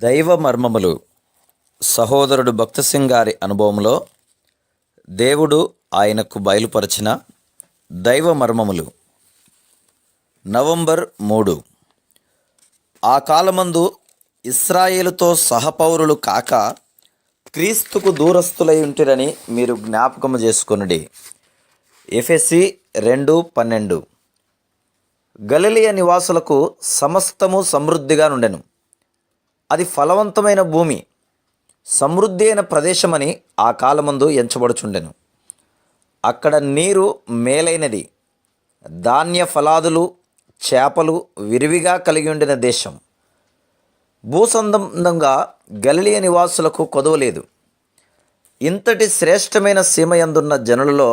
దైవ మర్మములు సహోదరుడు భక్తసింగ్ గారి అనుభవంలో దేవుడు ఆయనకు బయలుపరిచిన దైవ మర్మములు. నవంబర్ 3. ఆ కాలమందు ఇశ్రాయేలుతో సహపౌరులు కాక క్రీస్తుకు దూరస్తులై ఉంటిరని మీరు జ్ఞాపకము చేసుకొనుడి. ఎఫెసీ 2:12. గలిలయ నివాసులకు సమస్తము సమృద్ధిగా నుండెను. అది ఫలవంతమైన భూమి, సమృద్ధి అయిన ప్రదేశమని ఆ కాలమందు ఎంచబడుచుండెను. అక్కడ నీరు మేలైనది, ధాన్య ఫలాదులు, చేపలు విరివిగా కలిగి ఉండిన దేశం. భూసంబంధంగా గలిలయ నివాసులకు కొదవలేదు. ఇంతటి శ్రేష్టమైన సీమయందున్న జనులలో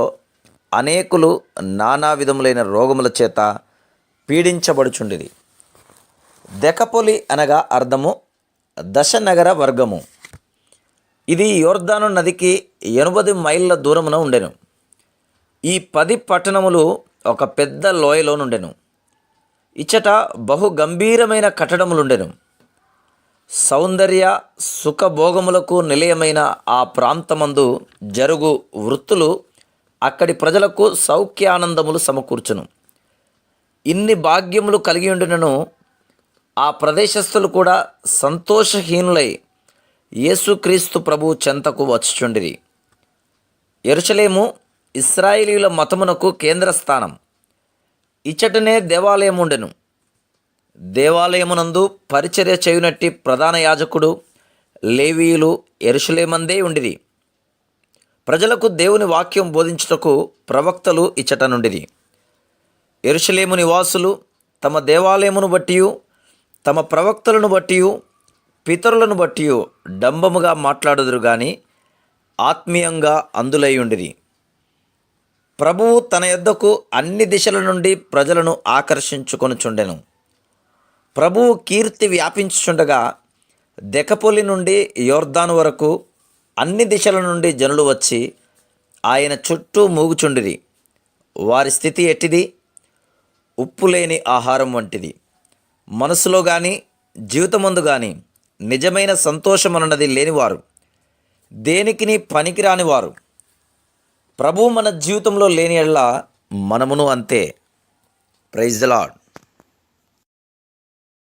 అనేకులు నానా విధములైన రోగముల చేత పీడించబడుచుండిరి. దెకపొలి అనగా అర్థము దశనగర వర్గము. ఇది యోర్దాను నదికి 80 మైళ్ళ దూరమున ఉండెను. ఈ 10 పట్టణములు ఒక పెద్ద లోయలో నుండెను. ఇచ్చట బహు గంభీరమైన కట్టడములుండెను. సౌందర్య సుఖభోగములకు నిలయమైన ఆ ప్రాంతమందు జరుగు వృత్తులు అక్కడి ప్రజలకు సౌఖ్యానందములు సమకూర్చును. ఇన్ని భాగ్యములు కలిగి ఉండినను ఆ ప్రదేశస్థులు కూడా సంతోషహీనులై యేసుక్రీస్తు ప్రభువు చెంతకు వచ్చుచుండిరి. యెరూషలేము ఇశ్రాయేలీయుల మతమునకు కేంద్ర స్థానం. ఇచ్చటనే దేవాలయం ఉండెను. దేవాలయమునందు పరిచర్య చేయునట్టి ప్రధాన యాజకుడు, లేవీయులు యెరూషలేమందే ఉండిరి. ప్రజలకు దేవుని వాక్యం బోధించుటకు ప్రవక్తలు ఇచ్చట నుండిరి. యెరూషలేము నివాసులు తమ దేవాలయమును బట్టియు తమ ప్రవక్తలను బట్టియు పితరులను బట్టియు డంబముగా మాట్లాడుదురు గాని ఆత్మీయంగా అందులై ఉండిరి. ప్రభువు తన యొద్దకు అన్ని దిశల నుండి ప్రజలను ఆకర్షించుకొనుచుండెను. ప్రభువు కీర్తి వ్యాపించుచుండగా దెకపొలి నుండి యోర్దాను వరకు అన్ని దిశల నుండి జనులు వచ్చి ఆయన చుట్టూ మూగుచుండిరి. వారి స్థితి ఎట్టిది? ఉప్పు లేని ఆహారం వంటిది. మనసులో కానీ జీవితమందు కానీ నిజమైన సంతోషమన్నది లేనివారు, దేనికిని పనికిరాని వారు. ప్రభువు మన జీవితంలో లేని యెడల మనమును అంతే. Praise the lord.